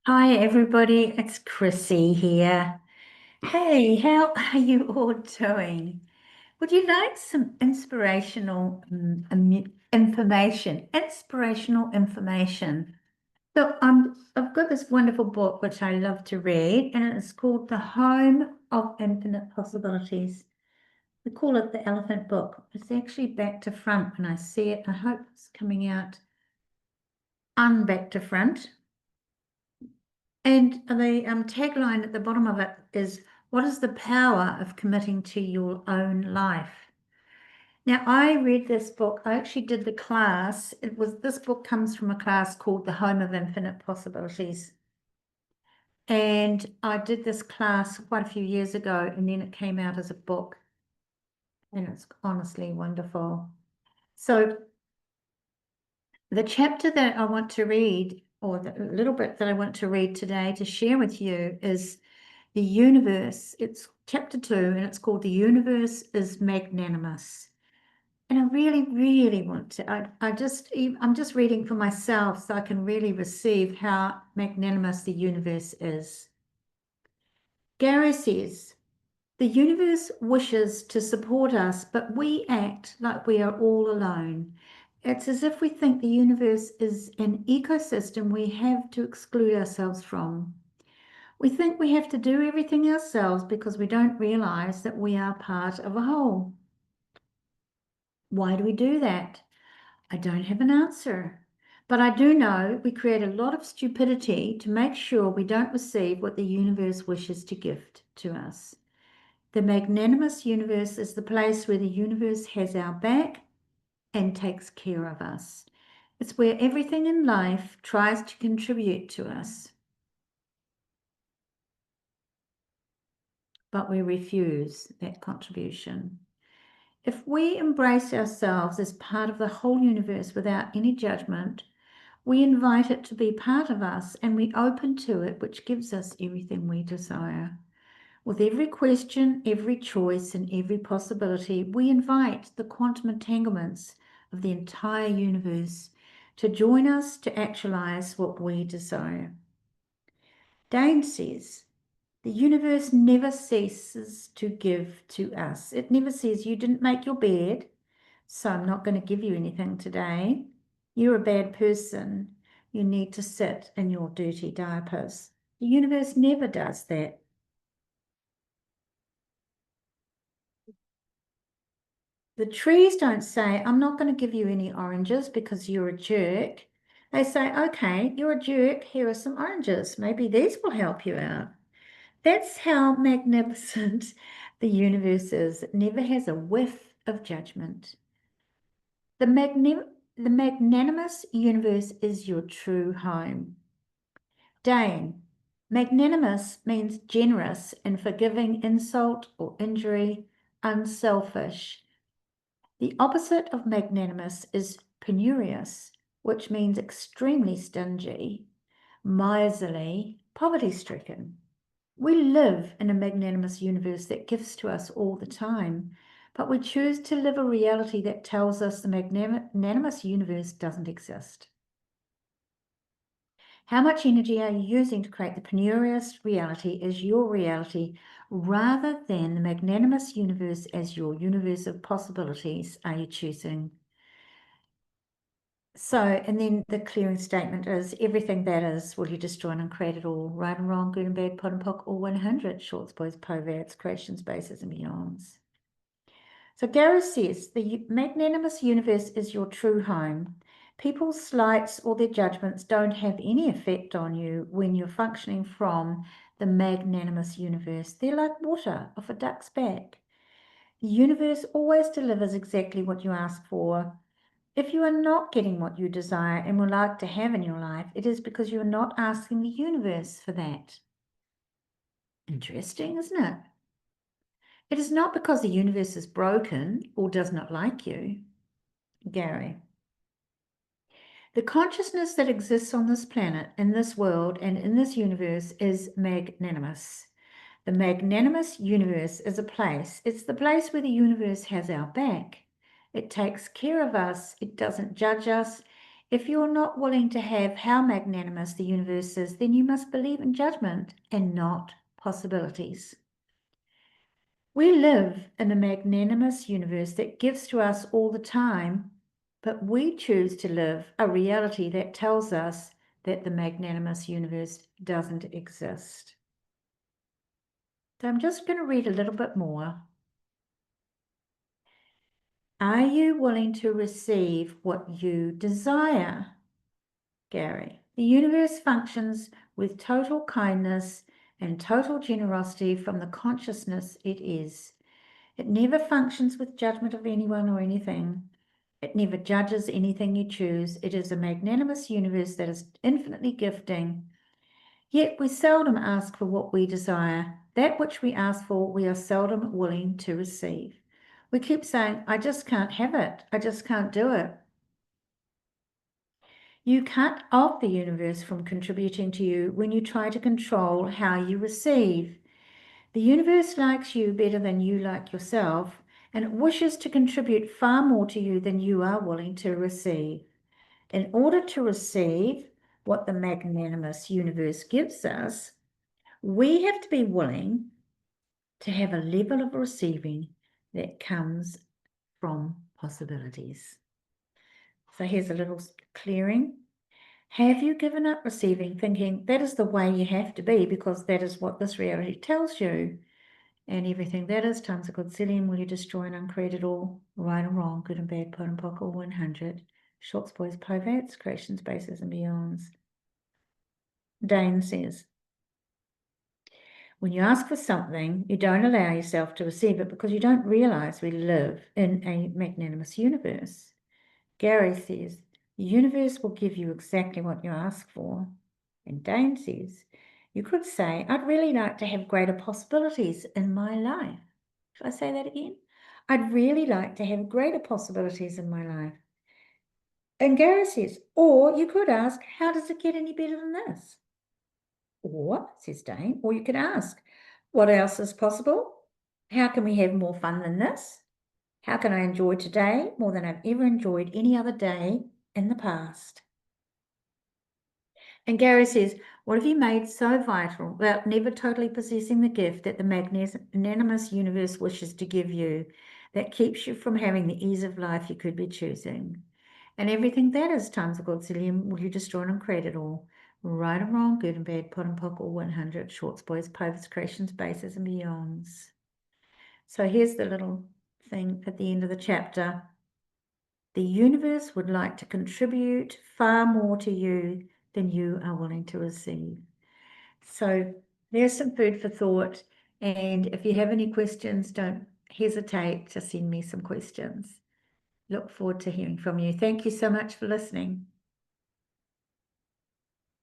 Hi everybody, it's Chrissy here. Hey, how are you all doing? Would you like some inspirational information? Inspirational information. So I've got this wonderful book which I love to read, and it's called The Home of Infinite Possibilities. We call it the Elephant Book. It's actually back to front when I see it. I hope it's coming out unback to front. And the tagline at the bottom of it is, what is the power of committing to your own life? Now, I read this book. I actually did the class. This book comes from a class called The Home of Infinite Possibilities. And I did this class quite a few years ago, and then it came out as a book. And it's honestly wonderful. So the chapter that I want to read, or the little bit that I want to read today to share with you, is the universe. It's chapter 2, and it's called The Universe is Magnanimous. And I really, really want to, I'm just reading for myself so I can really receive how magnanimous the universe is. Gary says, the universe wishes to support us, but we act like we are all alone. It's as if we think the universe is an ecosystem we have to exclude ourselves from. We think we have to do everything ourselves because we don't realize that we are part of a whole. Why do we do that? I don't have an answer. But I do know we create a lot of stupidity to make sure we don't receive what the universe wishes to gift to us. The magnanimous universe is the place where the universe has our back and takes care of us. It's where everything in life tries to contribute to us, but we refuse that contribution. If we embrace ourselves as part of the whole universe without any judgment, we invite it to be part of us and we open to it, which gives us everything we desire. With every question, every choice, and every possibility, we invite the quantum entanglements of the entire universe to join us to actualize what we desire. Dane says, the universe never ceases to give to us. It never says, you didn't make your bed, so I'm not going to give you anything today. You're a bad person. You need to sit in your dirty diapers. The universe never does that. The trees don't say, I'm not going to give you any oranges because you're a jerk. They say, okay, you're a jerk. Here are some oranges. Maybe these will help you out. That's how magnificent the universe is. It never has a whiff of judgment. The, the magnanimous universe is your true home. Dane, magnanimous means generous and forgiving insult or injury, unselfish. The opposite of magnanimous is penurious, which means extremely stingy, miserly, poverty-stricken. We live in a magnanimous universe that gives to us all the time, but we choose to live a reality that tells us the magnanimous universe doesn't exist. How much energy are you using to create the penurious reality as your reality rather than the magnanimous universe as your universe of possibilities are you choosing? So, and then the clearing statement is everything that is, will you destroy and uncreate it all, right and wrong, good and bad, pot and pock, all 100, shorts, boys, povats, creations, bases, and beyonds. So Gareth says, the magnanimous universe is your true home. People's slights or their judgments don't have any effect on you when you're functioning from the magnanimous universe. They're like water off a duck's back. The universe always delivers exactly what you ask for. If you are not getting what you desire and would like to have in your life, it is because you are not asking the universe for that. Interesting, isn't it? It is not because the universe is broken or does not like you. Gary. The consciousness that exists on this planet, in this world, and in this universe is magnanimous. The magnanimous universe is a place. It's the place where the universe has our back. It takes care of us. It doesn't judge us. If you're not willing to have how magnanimous the universe is, then you must believe in judgment and not possibilities. We live in a magnanimous universe that gives to us all the time, but we choose to live a reality that tells us that the magnanimous universe doesn't exist. So I'm just going to read a little bit more. Are you willing to receive what you desire? Gary, the universe functions with total kindness and total generosity from the consciousness it is. It never functions with judgment of anyone or anything. It never judges anything you choose. It is a magnanimous universe that is infinitely gifting. Yet we seldom ask for what we desire. That which we ask for, we are seldom willing to receive. We keep saying, I just can't have it. I just can't do it. You cut off the universe from contributing to you when you try to control how you receive. The universe likes you better than you like yourself, and it wishes to contribute far more to you than you are willing to receive. In order to receive what the magnanimous universe gives us, we have to be willing to have a level of receiving that comes from possibilities. So here's a little clearing. Have you given up receiving, thinking that is the way you have to be because that is what this reality tells you? And everything that is times a godzillion, will you destroy and uncreate it all? Right and wrong, good and bad, pot and pock, all 100. Shorts, boys, pivots, creations, bases, and beyonds. Dane says, when you ask for something, you don't allow yourself to receive it because you don't realize we live in a magnanimous universe. Gary says, the universe will give you exactly what you ask for. And Dane says, you could say, I'd really like to have greater possibilities in my life. Should I say that again? I'd really like to have greater possibilities in my life. And Gary says, or you could ask, how does it get any better than this? Or, says Dane, or you could ask, what else is possible? How can we have more fun than this? How can I enjoy today more than I've ever enjoyed any other day in the past? And Gary says, what have you made so vital without never totally possessing the gift that the magnanimous universe wishes to give you that keeps you from having the ease of life you could be choosing? And everything that is times a godzillion, will you destroy and create it all? Right and wrong, good and bad, pot and pock, all 100, shorts, boys, pivots, creations, bases, and beyonds. So here's the little thing at the end of the chapter. The universe would like to contribute far more to you than you are willing to receive. So there's some food for thought. And if you have any questions, don't hesitate to send me some questions. Look forward to hearing from you. Thank you so much for listening.